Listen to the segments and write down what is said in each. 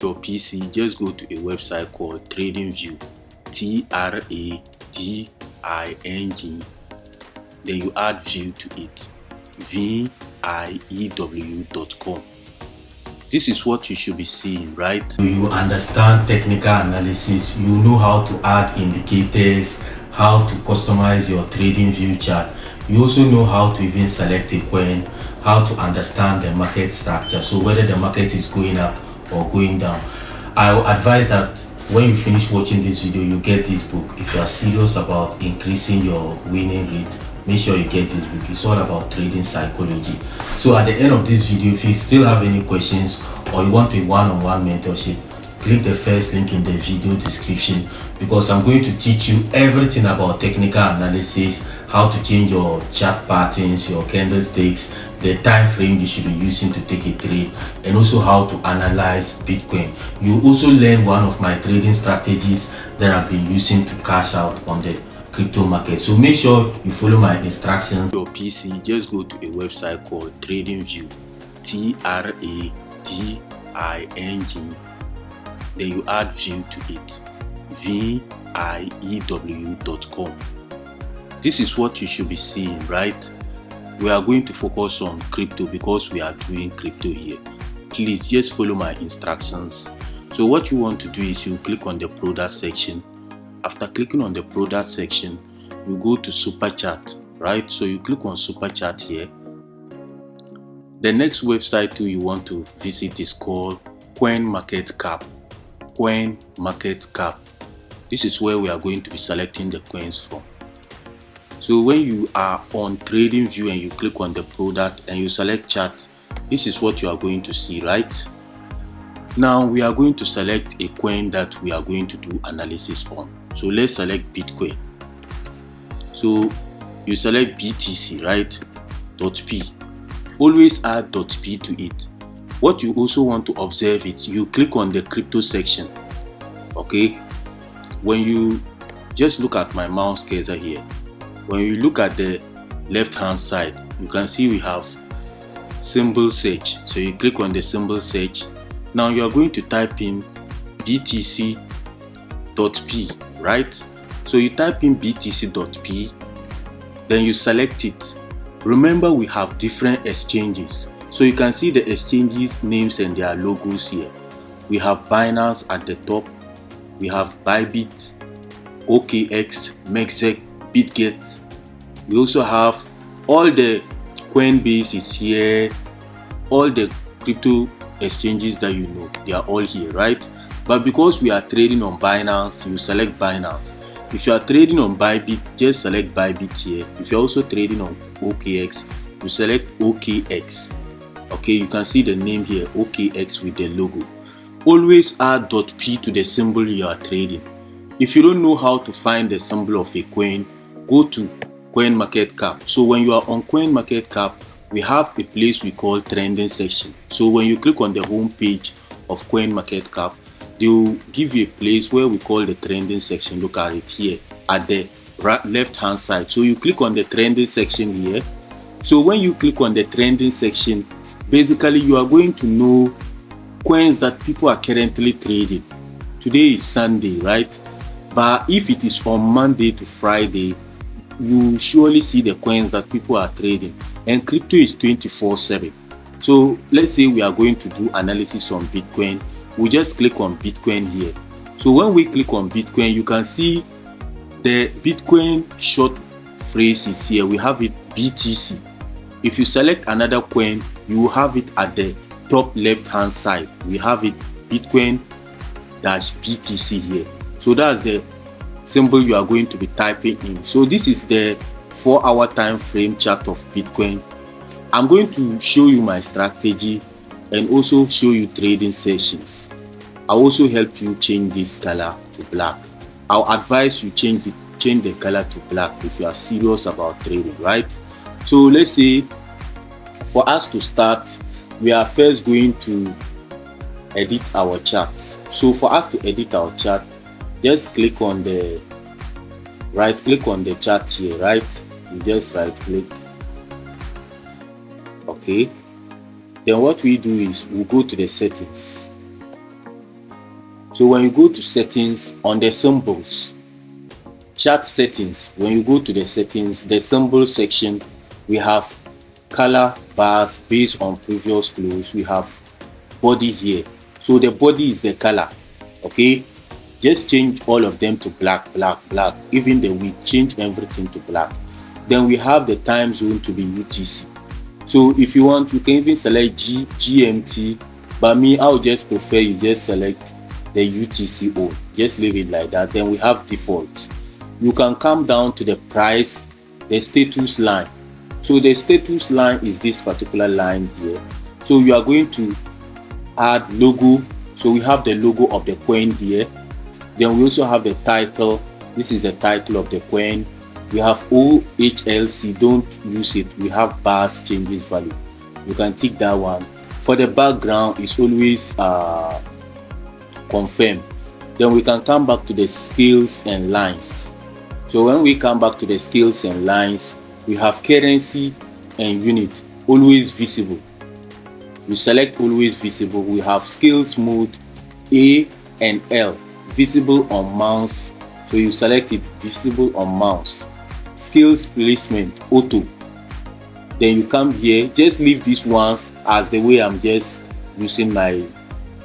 your PC, just go to a website called TradingView, TradingG, then you add view to it, VIEW.com. This is what you should be seeing, right? You understand technical analysis, you know how to add indicators, how to customize your TradingView chart. You also know how to even select a coin, how to understand the market structure, so whether the market is going up or going down. I will advise that when you finish watching this video, you get this book. If you are serious about increasing your winning rate, make sure you get this book. It's all about trading psychology. So at the end of this video, if you still have any questions or you want a one-on-one mentorship, click the first link in the video description, because I'm going to teach you everything about technical analysis, how to change your chart patterns, your candlesticks, the time frame you should be using to take a trade, and also how to analyze Bitcoin. You also learn one of my trading strategies that I've been using to cash out on the crypto market. So make sure you follow my instructions. Your PC, just go to a website called TradingView, TradingG, then you add view to it, VIEW.com. This is what you should be seeing, right? We are going to focus on crypto because we are doing crypto here. Please just follow my instructions. So what you want to do is you click on the product section. After clicking on the product section, you go to super chart, right? So you click on super chart here. The next website too you want to visit is called CoinMarketCap. CoinMarketCap. This is where we are going to be selecting the coins from. So when you are on TradingView and you click on the product and you select chart, this is what you are going to see, right? Now we are going to select a coin that we are going to do analysis on. So let's select Bitcoin. So you select BTC, right? .p. Always add .p to it. What you also want to observe is you click on the crypto section. Okay, when you just look at my mouse cursor here, when you look at the left hand side, you can see we have symbol search. So you click on the symbol search. Now you are going to type in BTC.p, right? So you type in BTC.p, then you select it. Remember, we have different exchanges. So you can see the exchanges names and their logos here. We have Binance at the top. We have Bybit, OKX, Mexec, BitGet. We also have all the Coinbase is here. All the crypto exchanges that you know, they are all here, right? But because we are trading on Binance, you select Binance. If you are trading on Bybit, just select Bybit here. If you're also trading on OKX, you select OKX. Okay, you can see the name here, OKX with the logo. Always add .p to the symbol you are trading. If you don't know how to find the symbol of a coin, go to CoinMarketCap. So when you are on CoinMarketCap, we have a place we call trending section. So when you click on the home page of CoinMarketCap, they will give you a place where we call the trending section. Look at it here at the left hand side. So you click on the trending section here. So when you click on the trending section, basically you are going to know coins that people are currently trading. Today is Sunday, right? But if it is on Monday to Friday, you surely see the coins that people are trading. And crypto is 24/7. So let's say we are going to do analysis on Bitcoin. We just click on Bitcoin here. So when we click on Bitcoin, you can see the Bitcoin short phrase is here. We have it BTC. If you select another coin, you will have it at the top left hand side. We have it Bitcoin-BTC here. So that's the symbol you are going to be typing in. So this is the 4-hour time frame chart of Bitcoin. I'm going to show you my strategy and also show you trading sessions. I'll also help you change this color to black. I'll advise you change the color to black if you are serious about trading, right? So let's say for us to start, we are first going to edit our chart. So for us to edit our chart, just click on the right click on the chart here, right? You just right click. Okay, then what we do is we go to the settings. So when you go to settings on the symbols, chart settings, when you go to the settings, the symbol section, we have color bars based on previous close. We have body here, so the body is the color. Okay, just change all of them to black, even the week, change everything to black. Then we have the time zone to be UTC. So if you want, you can even select GMT, but me, I would just prefer you just select the UTC all. Just leave it like that. Then we have default. You can come down to the price, the status line. So the status line is this particular line here. So you are going to add logo. So we have the logo of the coin here. Then we also have the title. This is the title of the coin. We have OHLC, don't use it. We have bars changes value. You can tick that one. For the background, it's always confirm. Then we can come back to the scales and lines. So when we come back to the scales and lines, we have currency and unit, always visible. We select always visible. We have scales mode A and L, visible on mouse. So you select it, visible on mouse. Scales placement auto. Then you come here, just leave these ones as the way I'm just using my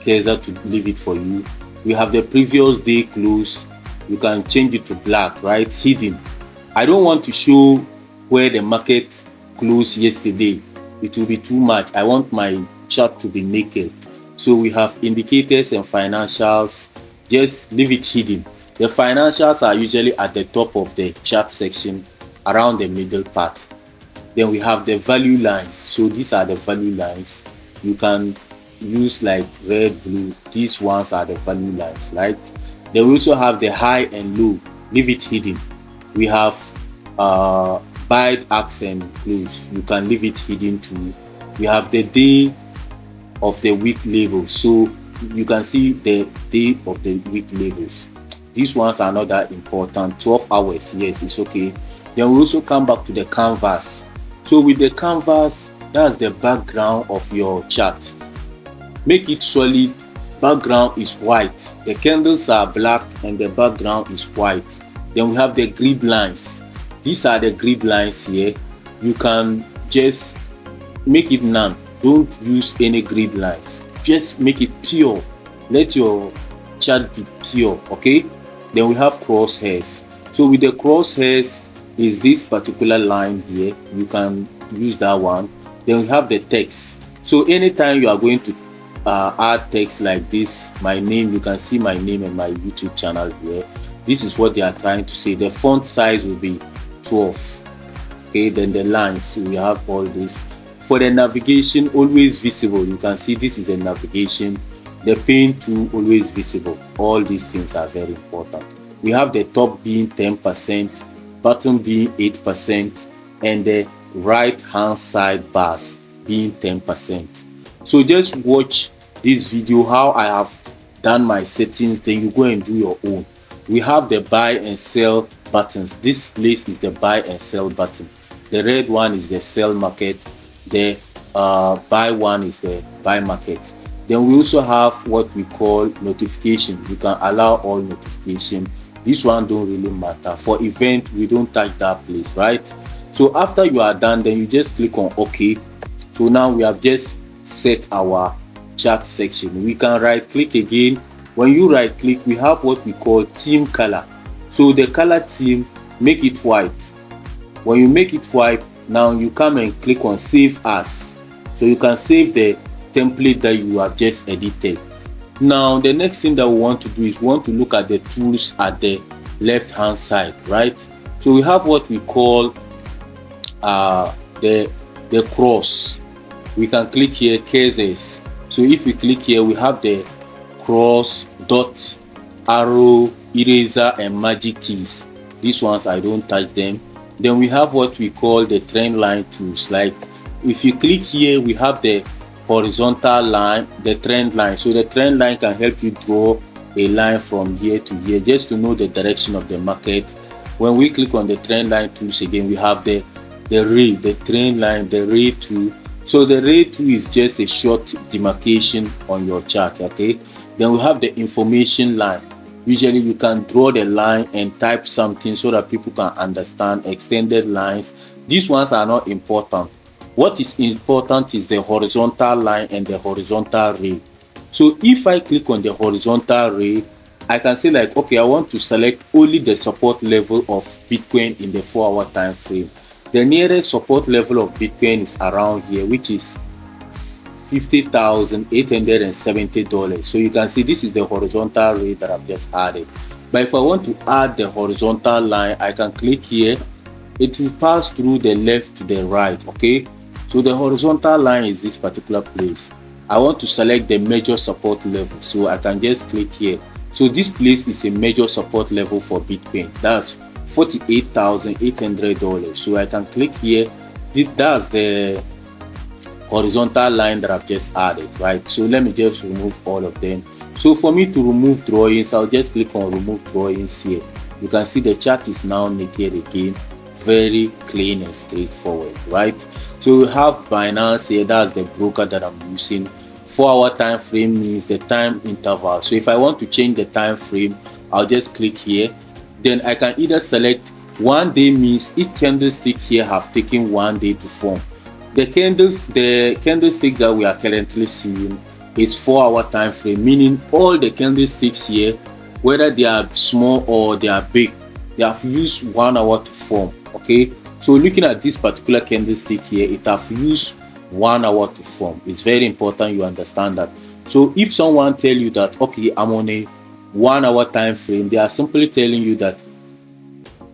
cursor to leave it for you. We have the previous day close. You can change it to black, right? Hidden. I don't want to show where the market closed yesterday. It will be too much. I want my chart to be naked. So we have indicators and financials. Just leave it hidden. The financials are usually at the top of the chart section, around the middle part. Then we have the value lines. So these are the value lines. You can use like red, blue. These ones are the value lines, right? Then we also have the high and low. Leave it hidden. We have buy, ask and close. You can leave it hidden too. We have the day of the week label. So you can see the day of the week labels. These ones are not that important. 12 hours, yes, it's okay. Then we also come back to the canvas. So with the canvas, that's the background of your chart. Make it solid. Background is white. The candles are black and the background is white. Then we have the grid lines. These are the grid lines here. You can just make it none. Don't use any grid lines. Just make it pure. Let your chart be pure, okay? Then we have crosshairs. So with the crosshairs is this particular line here. You can use that one. Then we have the text. So anytime you are going to add text like this, my name, you can see my name and my YouTube channel here. This is what they are trying to say. The font size will be 12. Okay, then the lines, we have all this. For the navigation, always visible. You can see this is the navigation. The pen tool, always visible. All these things are very important. We have the top being 10%, bottom being 8%, and the right hand side bars being 10%. So just watch this video how I have done my settings, then you go and do your own. We have the buy and sell buttons. This place is the buy and sell button. The red one is the sell market. The buy one is the buy market. Then we also have what we call notification. You can allow all notification. This one don't really matter. For event, we don't touch that place, right? So after you are done, then you just click on OK. So now we have just set our chart section. We can right click again. When you right click, we have what we call theme color. So the color theme, make it white. When you make it white, now you come and click on save as. So you can save the template that you have just edited. Now the next thing that we want to do is we want to look at the tools at the left hand side, right? So we have what we call the cross. We can click here, cases. So if we click here, we have the cross, dot, arrow, eraser and magic keys. These ones I don't touch them. Then we have what we call the trend line tools. Like if you click here, we have the horizontal line, the trend line. So the trend line can help you draw a line from here to here just to know the direction of the market. When we click on the trend line tools again, we have the ray, the trend line, the ray tool. So the ray 2 is just a short demarcation on your chart. Okay, then we have the information line. Usually you can draw the line and type something so that people can understand. Extended lines, these ones are not important. What is important is the horizontal line and the horizontal ray. So if I click on the horizontal ray, I can say like, okay, I want to select only the support level of Bitcoin in the 4-hour time frame. The nearest support level of Bitcoin is around here, which is $50,870. So you can see this is the horizontal ray that I've just added. But if I want to add the horizontal line, I can click here. It will pass through the left to the right. Okay, so the horizontal line is this particular place. I want to select the major support level, so I can just click here. So this place is a major support level for Bitcoin. That's $48,800. So I can click here. That's the horizontal line that I've just added, right? So let me just remove all of them. So for me to remove drawings, I'll just click on remove drawings here. You can see the chart is now naked again. Very clean and straightforward, right? So we have Binance here. That's the broker that I'm using. 4-hour time frame means the time interval. So if I want to change the time frame, I'll just click here. Then I can either select 1 day, means each candlestick here have taken 1 day to form. The candlestick that we are currently seeing is 4-hour time frame, meaning all the candlesticks here, whether they are small or they are big, they have used 1 hour to form. Okay, so looking at this particular candlestick here, it have used 1 hour to form. It's very important you understand that. So if someone tell you that, okay, I'm on a 1 hour time frame, they are simply telling you that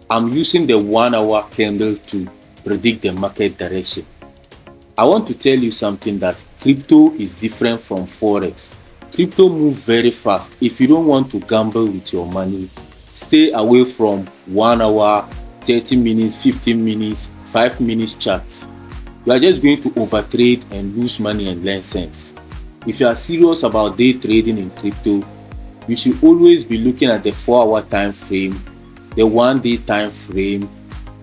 I'm using the 1 hour candle to predict the market direction. I want to tell you something, that crypto is different from forex. Crypto moves very fast. If you don't want to gamble with your money, stay away from 1 hour, 30 minutes, 15 minutes, 5 minutes charts. You are just going to overtrade and lose money and learn sense. If you are serious about day trading in crypto, you should always be looking at the 4-hour time frame, the 1 day time frame.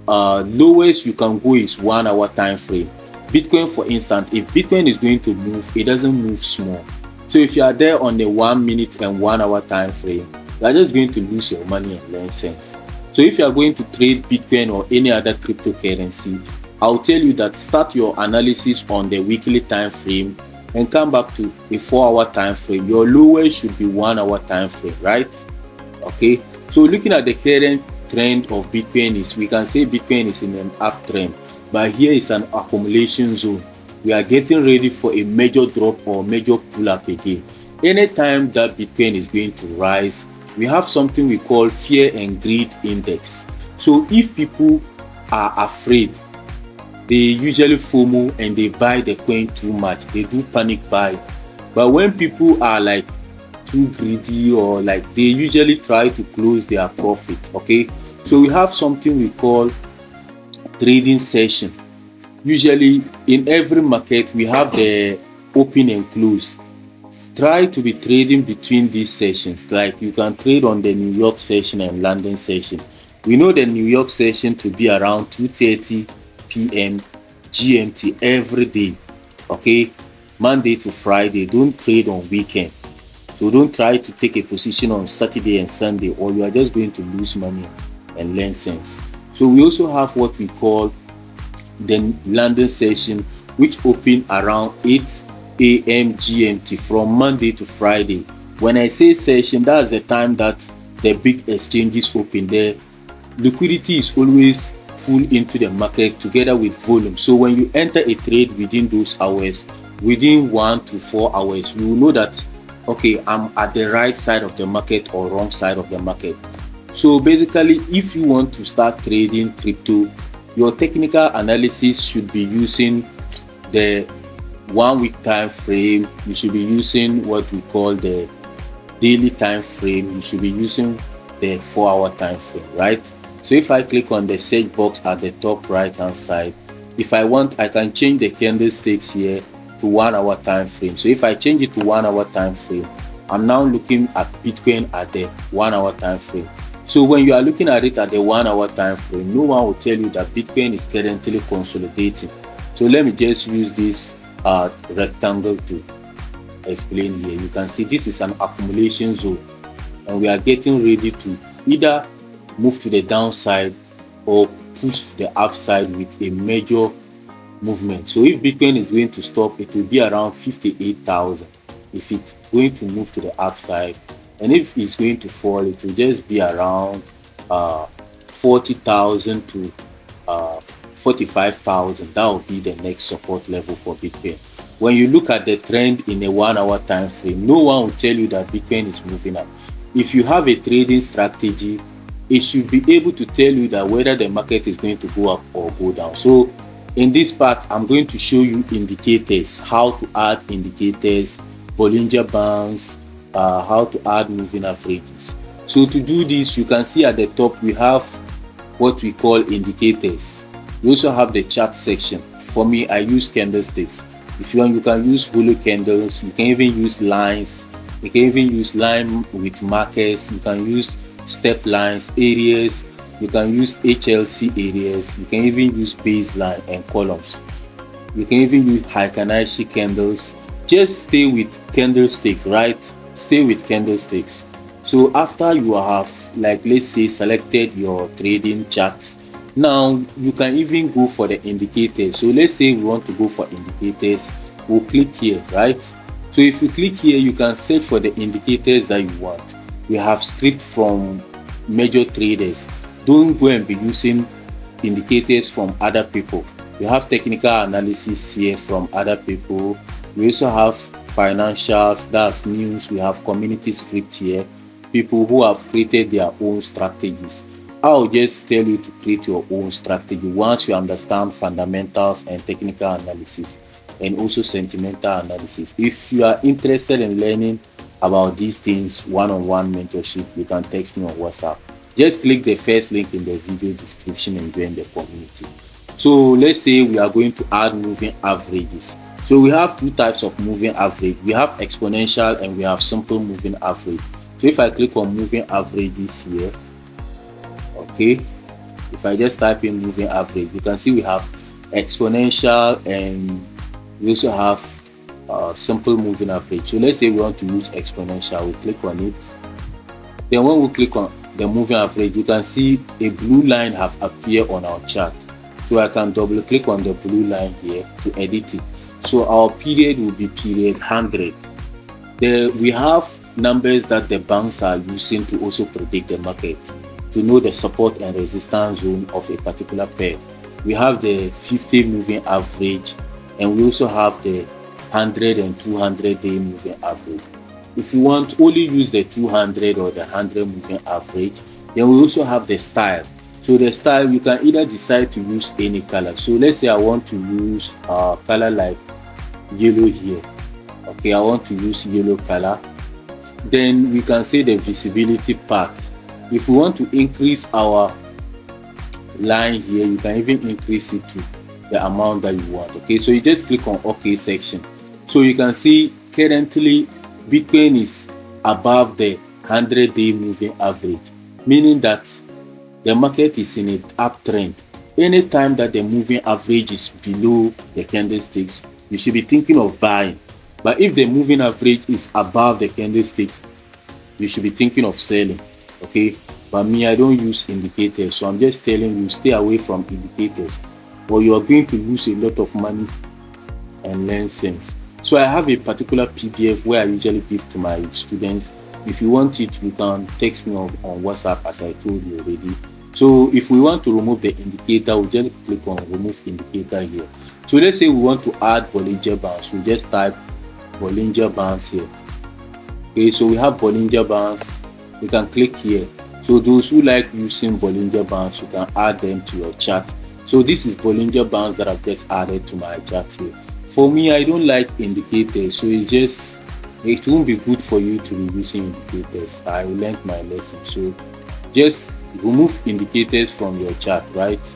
Lowest you can go is 1 hour time frame. Bitcoin, for instance, if Bitcoin is going to move, it doesn't move small. So if you are there on the 1 minute and 1 hour time frame, you are just going to lose your money and learn sense. So if you are going to trade Bitcoin or any other cryptocurrency, I'll tell you that start your analysis on the weekly time frame and come back to a 4-hour time frame. Your lowest should be 1 hour time frame, right? Okay, so looking at the current trend of Bitcoin, is we can say Bitcoin is in an uptrend, but here is an accumulation zone. We are getting ready for a major drop or major pull up again. Anytime that Bitcoin is going to rise, we have something we call fear and greed index. So if people are afraid, they usually FOMO and they buy the coin too much. They do panic buy. But when people are like too greedy, or like, they usually try to close their profit. Okay, so we have something we call trading session. Usually in every market we have the open and close. Try to be trading between these sessions. Like, you can trade on the New York session and London session. We know the New York session to be around 2:30 p.m. GMT every day. Okay, Monday to Friday. Don't trade on weekend. So don't try to take a position on Saturday and Sunday, or you are just going to lose money and learn sense. So we also have what we call the London session, which open around 8 a.m. GMT from Monday to Friday. When I say session, that's the time that the big exchanges open. The liquidity is always full into the market together with volume. So when you enter a trade within those hours, within 1 to 4 hours, you will know that, okay, I'm at the right side of the market or wrong side of the market. So basically, if you want to start trading crypto, your technical analysis should be using the 1 week time frame. You should be using what we call the daily time frame. You should be using the 4-hour time frame, right? So if I click on the search box at the top right hand side, if I want, I can change the candlesticks here to 1 hour time frame. So if I change it to 1 hour time frame, I'm now looking at Bitcoin at the 1 hour time frame. So when you are looking at it at the 1 hour time frame, no one will tell you that Bitcoin is currently consolidating. So let me just use this rectangle to explain here. You can see this is an accumulation zone, and we are getting ready to either move to the downside or push to the upside with a major movement. So if Bitcoin is going to stop, it will be around 58,000 if it's going to move to the upside, and if it's going to fall, it will just be around 40,000 to 45,000. That will be the next support level for Bitcoin. When you look at the trend in a 1 hour time frame, no one will tell you that Bitcoin is moving up. If you have a trading strategy, it should be able to tell you that whether the market is going to go up or go down. So in this part, I'm going to show you indicators, how to add indicators, Bollinger Bands, how to add moving averages. So to do this, you can see at the top we have what we call indicators. We also have the chart section. For me, I use candlesticks. If you want, you can use holo candles. You can even use lines. You can even use line with markers. You can use step lines, areas. You can use HLC areas. You can even use baseline and columns. You can even use Heikanaishi candles. Just stay with candlesticks, right? Stay with candlesticks. So after you have, like, let's say, selected your trading chart, now you can even go for the indicators. So let's say we want to go for indicators. We'll click here, right? So if you click here, you can search for the indicators that you want. We have script from major traders. Don't go and be using indicators from other people. We have technical analysis here from other people. We also have financials, that's news. We have community script here, people who have created their own strategies. I'll just tell you to create your own strategy once you understand fundamentals and technical analysis, and also sentimental analysis. If you are interested in learning about these things, one-on-one mentorship, you can text me on WhatsApp. Just click the first link in the video description and join the community. So let's say we are going to add moving averages. So we have two types of moving average. We have exponential and we have simple moving average. So if I click on moving averages here, okay, if I just type in moving average, you can see we have exponential and we also have simple moving average. So let's say we want to use exponential. We click on it. Then when we click on the moving average, you can see a blue line have appeared on our chart. So I can double click on the blue line here to edit it. So our period will be period 100. We have numbers that the banks are using to also predict the market, to know the support and resistance zone of a particular pair. We have the 50 moving average, and we also have the 100 and 200 day moving average. If you want to only use the 200 or the 100 moving average, then we also have the style. So the style, you can either decide to use any color. So let's say I want to use color like yellow here. Okay, I want to use yellow color. Then we can say the visibility part. If we want to increase our line here, you can even increase it to the amount that you want. Okay, so you just click on OK section. So you can see currently Bitcoin is above the 100-day moving average, meaning that the market is in an uptrend. Anytime that the moving average is below the candlesticks, you should be thinking of buying. But if the moving average is above the candlestick, you should be thinking of selling. Okay, but me, I don't use indicators, so I'm just telling you, stay away from indicators, or you are going to lose a lot of money and learn sense. So I have a particular PDF where I usually give to my students. If you want it, you can text me on WhatsApp, as I told you already. So if we want to remove the indicator, we just click on remove indicator here. So let's say we want to add Bollinger Bands. We just type Bollinger Bands here. Okay, so we have Bollinger Bands. You can click here. So those who like using Bollinger Bands, you can add them to your chart. So this is Bollinger Bands that I've just added to my chart here. For me, I don't like indicators, so it won't be good for you to be using indicators. I learned my lesson. So just remove indicators from your chart, right?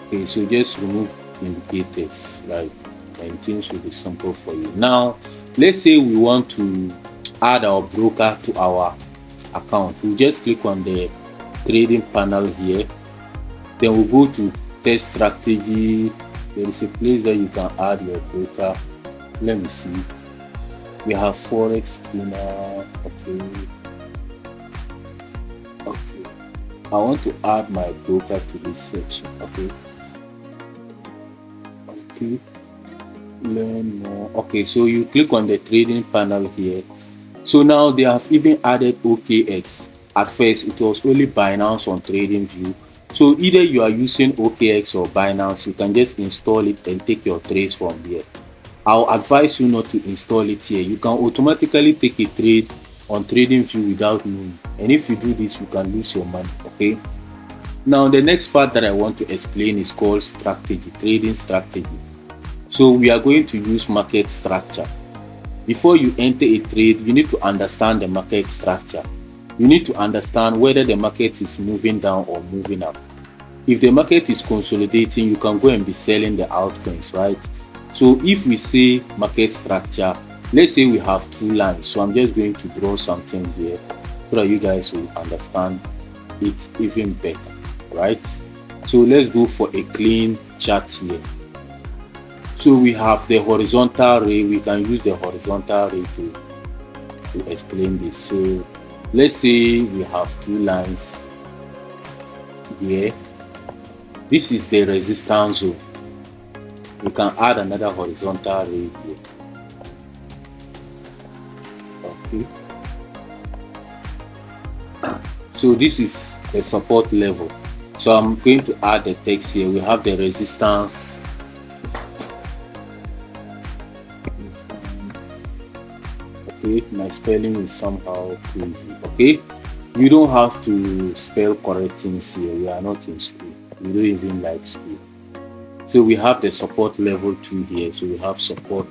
Okay, so just remove indicators, right? And things will be simple for you. Now, let's say we want to add our broker to our account. We'll just click on the trading panel here. Then we'll go to test strategy, there is a place that you can add your broker. Let me see. We have forex screener. Okay, I want to add my broker to this section. Okay, learn more. Okay, so you click on the trading panel here. So now they have even added OKX. At first it was only Binance on TradingView. So either you are using OKX or Binance, you can just install it and take your trades from here. I'll advise you not to install it here. You can automatically take a trade on TradingView without knowing, and if you do this, you can lose your money. Okay, now the next part that I want to explain is called strategy, trading strategy. So we are going to use market structure. Before you enter a trade, you need to understand the market structure. You need to understand whether the market is moving down or moving up. If the market is consolidating, you can go and be selling the altcoins, right? So if we say market structure, let's say we have two lines. So I'm just going to draw something here so that you guys will understand it even better, right? So let's go for a clean chart here. So we have the horizontal ray. We can use the horizontal ray to explain this. So let's say we have two lines here. This is the resistance zone. We can add another horizontal ray here. Okay. So this is the support level. So I'm going to add the text here. We have the resistance. Okay, my spelling is somehow crazy. Okay, you don't have to spell correct things here. We are not in school. We don't even like school. So we have the support level 2 here. So we have support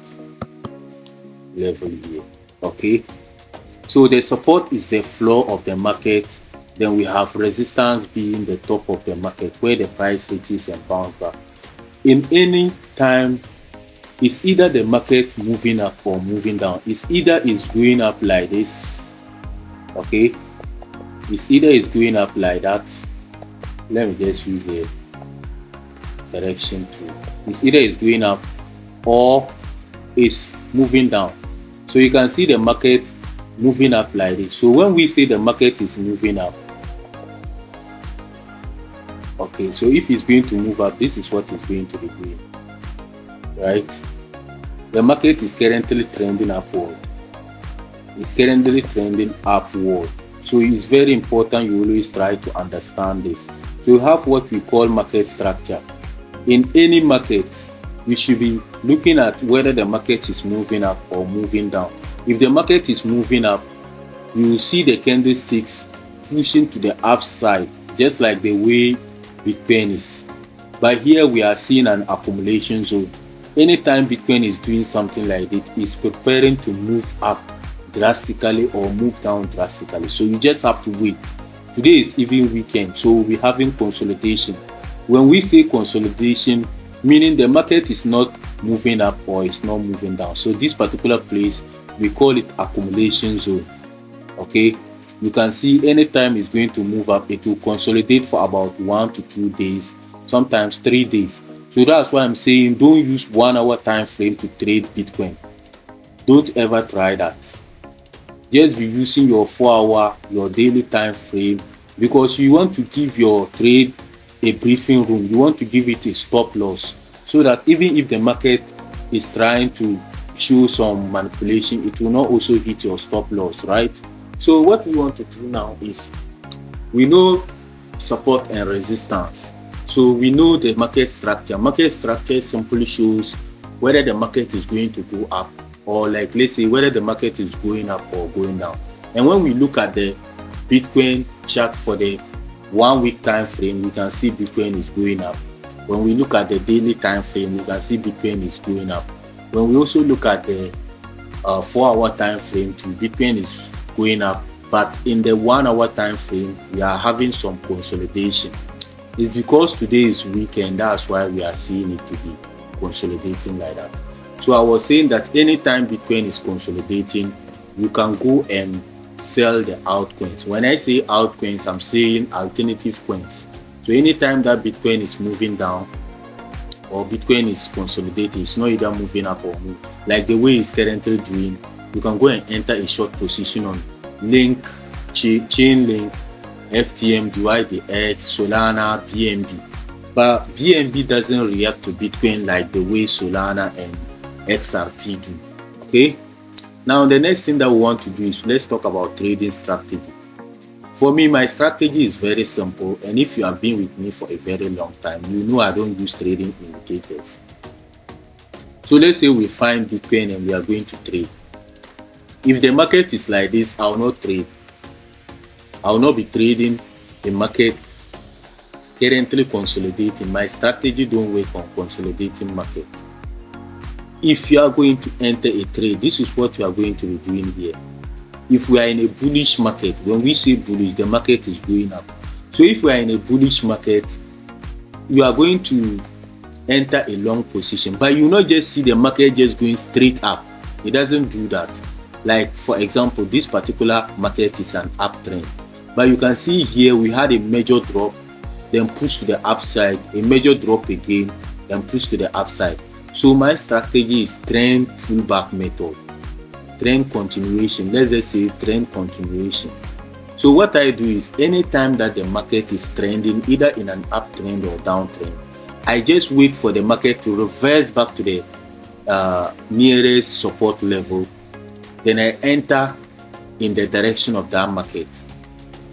level here. Okay, so the support is the floor of the market. Then we have resistance being the top of the market where the price reaches and bounce back. In any time, it's either the market moving up or moving down. It's either it's going up like this. Okay, it's either it's going up like that. Let me just use the direction tool. It's either it's going up or it's moving down. So you can see the market moving up like this. So when we say the market is moving up, okay, so if it's going to move up, this is what it's going to be doing, right? The market is currently trending upward. It's currently trending upward. So it's very important you always try to understand this. So you have what we call market structure. In any market, you should be looking at whether the market is moving up or moving down. If the market is moving up, you will see the candlesticks pushing to the upside, just like the way Bitcoin is. But here we are seeing an accumulation zone. Anytime Bitcoin is doing something like this, it's preparing to move up drastically or move down drastically. So you just have to wait. Today is even weekend, so we'll be having consolidation. When we say consolidation, meaning the market is not moving up or it's not moving down. So this particular place, we call it accumulation zone. Okay, you can see anytime it's going to move up, it will consolidate for about 1 to 2 days, sometimes 3 days. So that's why I'm saying don't use 1 hour time frame to trade Bitcoin. Don't ever try that. Just be using your 4 hour, your daily time frame, because you want to give your trade a briefing room. You want to give it a stop loss, so that even if the market is trying to show some manipulation, it will not also hit your stop loss, right? So what we want to do now is, we know support and resistance. So we know the market structure. Market structure simply shows whether the market is going to go up, or like let's say whether the market is going up or going down. And when we look at the Bitcoin chart for the 1 week time frame, we can see Bitcoin is going up. When we look at the daily time frame, we can see Bitcoin is going up. When we also look at the 4 hour time frame too, Bitcoin is going up. But in the 1 hour time frame, we are having some consolidation. It's because today is weekend, that's why we are seeing it to be consolidating like that. So I was saying that anytime Bitcoin is consolidating, you can go and sell the altcoins. When I say altcoins, I'm saying alternative coins. So anytime that Bitcoin is moving down, or Bitcoin is consolidating, it's not either moving up or move like the way it's currently doing, you can go and enter a short position on Link, Chainlink, FTM, DYDX, Solana, BNB. But BNB doesn't react to Bitcoin like the way Solana and XRP do. Okay, now the next thing that we want to do is let's talk about trading strategy. For me, my strategy is very simple, and if you have been with me for a very long time, you know I don't use trading indicators. So let's say we find Bitcoin and we are going to trade. If the market is like this, I will not trade. I will not be trading the market currently consolidating. My strategy don't work on consolidating market. If you are going to enter a trade, this is what you are going to be doing here. If we are in a bullish market, when we say bullish, the market is going up. So if we are in a bullish market, you are going to enter a long position, but you not just see the market just going straight up. It doesn't do that. Like for example, this particular market is an uptrend, but you can see here we had a major drop, then push to the upside, a major drop again, then push to the upside. So my strategy is trend pullback method, trend continuation. Let's just say trend continuation. So what I do is anytime that the market is trending either in an uptrend or downtrend, I just wait for the market to reverse back to the nearest support level, then I enter in the direction of that market.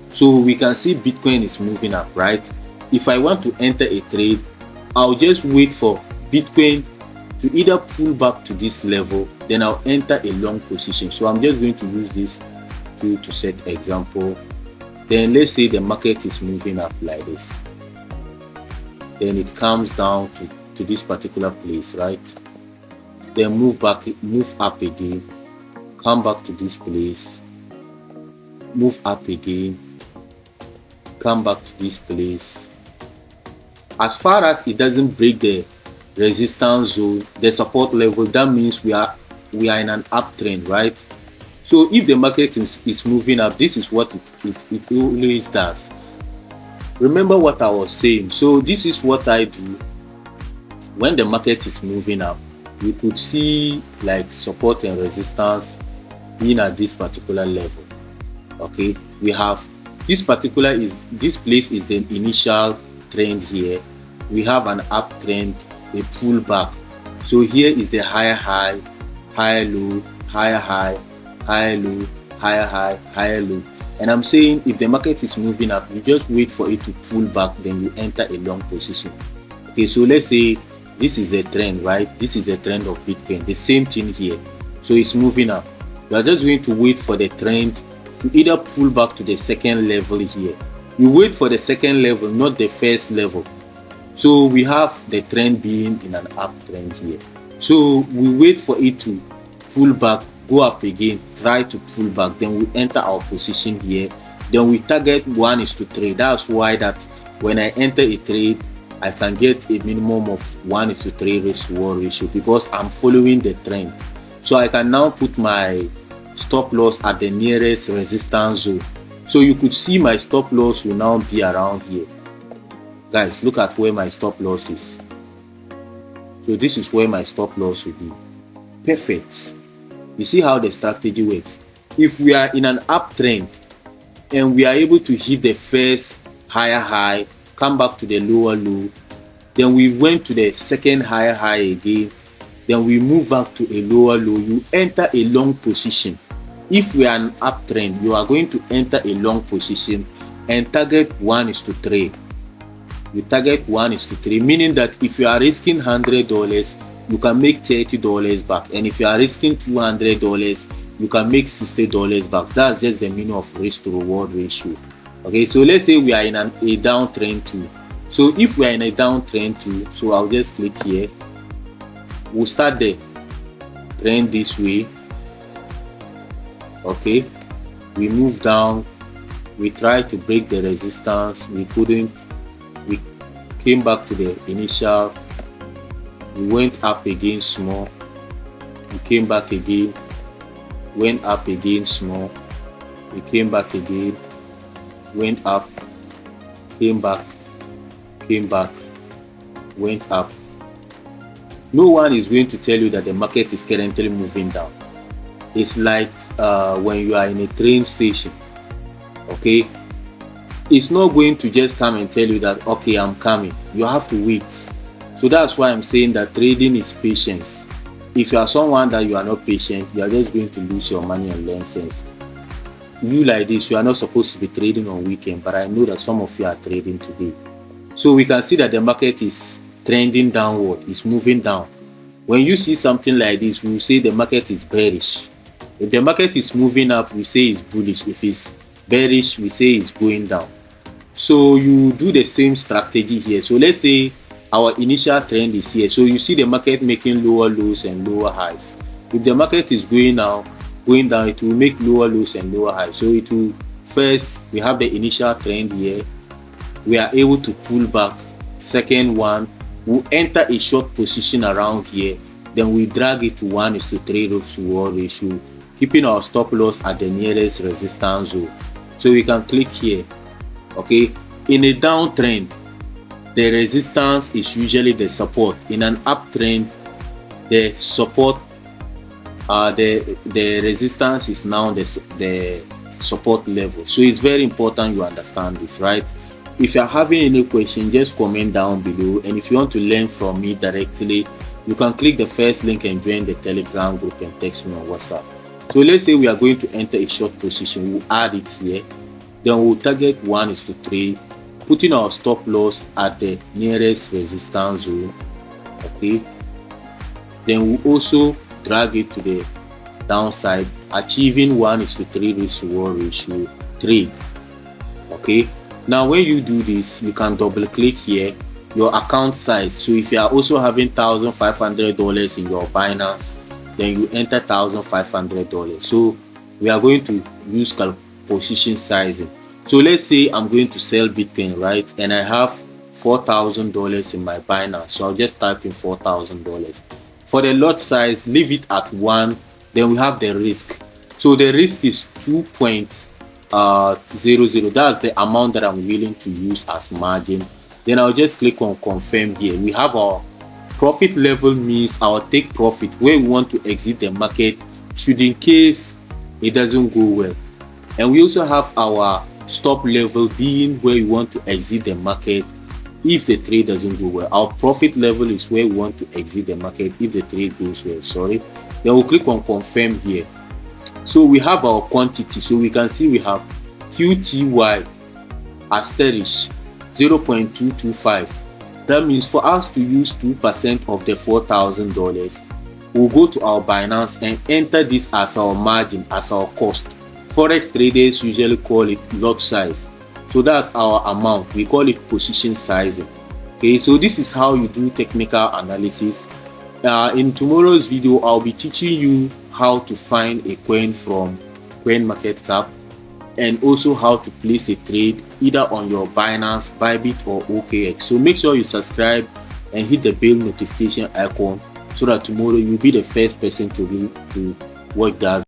So we can see Bitcoin is moving up, right? If I want to enter a trade, I'll just wait for Bitcoin to either pull back to this level, then I'll enter a long position. So I'm just going to use this to set example. Then let's say the market is moving up like this, then it comes down to this particular place, right? Then move up again, come back to this place, move up again, come back to this place. As far as it doesn't break the resistance zone, the support level, that means we are in an uptrend, right? So if the market is moving up, this is what it always does. Remember what I was saying. So this is what I do when the market is moving up. We could see like support and resistance being at this particular level. Okay, we have this place is the initial trend here. We have an uptrend, a pullback. So here is the higher high, higher low, higher high, higher low, higher high, higher low. And I'm saying if the market is moving up, you just wait for it to pull back, then you enter a long position. Okay, so let's say this is the trend, right? This is the trend of Bitcoin, the same thing here. So it's moving up. You are just going to wait for the trend to either pull back to the second level here. You wait for the second level, not the first level. So we have the trend being in an uptrend here. So we wait for it to pull back, go up again, try to pull back, then we enter our position here. Then we target 1:3. That's why that when I enter a trade, I can get a minimum of 1:3 risk-reward ratio because I'm following the trend. So I can now put my stop loss at the nearest resistance zone. So you could see my stop loss will now be around here. Guys, look at where my stop loss is. So this is where my stop loss will be. Perfect. You see how the strategy works. If we are in an uptrend and we are able to hit the first higher high, come back to the lower low, then we went to the second higher high again, then we move back to a lower low, you enter a long position. If we are an uptrend, you are going to enter a long position and target 1:3. You target 1:3, meaning that if you are risking $100, you can make $30 back, and if you are risking $200, you can make $60 back. That's just the meaning of risk to reward ratio. Okay, so let's say we are in a downtrend too. So if we are in a downtrend too, so I'll just click here. We'll start the trend this way. Okay, we move down, we try to break the resistance, we couldn't, we came back to the initial, we went up again small, we came back again, went up again small, we came back again, went up, came back, went up, No one is going to tell you that the market is currently moving down. It's like when you are in a train station, okay? It's not going to just come and tell you that, okay, I'm coming. You have to wait. So that's why I'm saying that trading is patience. If you are someone that you are not patient, you are just going to lose your money and learn sense. You like this, you are not supposed to be trading on weekend, but I know that some of you are trading today. So we can see that the market is trending downward, it's moving down. When you see something like this, we will say the market is bearish. If the market is moving up, we say it's bullish. If it's bearish, we say it's going down. So you do the same strategy here. So let's say our initial trend is here. So you see the market making lower lows and lower highs. If the market is going down, it will make lower lows and lower highs. So it will first, we have the initial trend here. We are able to pull back. Second one, we'll enter a short position around here. Then we drag it to 1:3 ratio, keeping our stop loss at the nearest resistance zone. So we can click here. Okay, in a downtrend, the resistance is usually the support. In an uptrend, the support, the resistance is now the support level. So it's very important you understand this, right? If you are having any question, just comment down below. And if you want to learn from me directly, you can click the first link and join the Telegram group and text me on WhatsApp. So let's say we are going to enter a short position. We'll add it here. Then we'll target 1:3, putting our stop loss at the nearest resistance zone. Okay. Then we'll also drag it to the downside, achieving 1:3 ratio trade. Okay. Now when you do this, you can double click here your account size. So if you are also having $1,500 in your Binance, then you enter $1,500. So we are going to use position sizing. So let's say I'm going to sell Bitcoin, right? And I have $4,000 in my Binance. So I'll just type in $4,000. For the lot size, leave it at 1. Then we have the risk. So the risk is 2.00. That's the amount that I'm willing to use as margin. Then I'll just click on confirm here. We have our profit level, means our take profit where we want to exit the market should in case it doesn't go well. And we also have our stop level, being where we want to exit the market if the trade doesn't go well. Our profit level is where we want to exit the market if the trade goes well. Then we'll click on confirm here. So we have our quantity. So we can see we have QTY asterisk 0.225. That means for us to use 2% of the $4,000, we'll go to our Binance and enter this as our margin, as our cost. Forex traders usually call it lot size. So that's our amount. We call it position sizing. Okay, so this is how you do technical analysis. In tomorrow's video, I'll be teaching you how to find a coin from CoinMarketCap, and also how to place a trade either on your Binance, Bybit or OKX. So make sure you subscribe and hit the bell notification icon so that tomorrow you'll be the first person to watch that.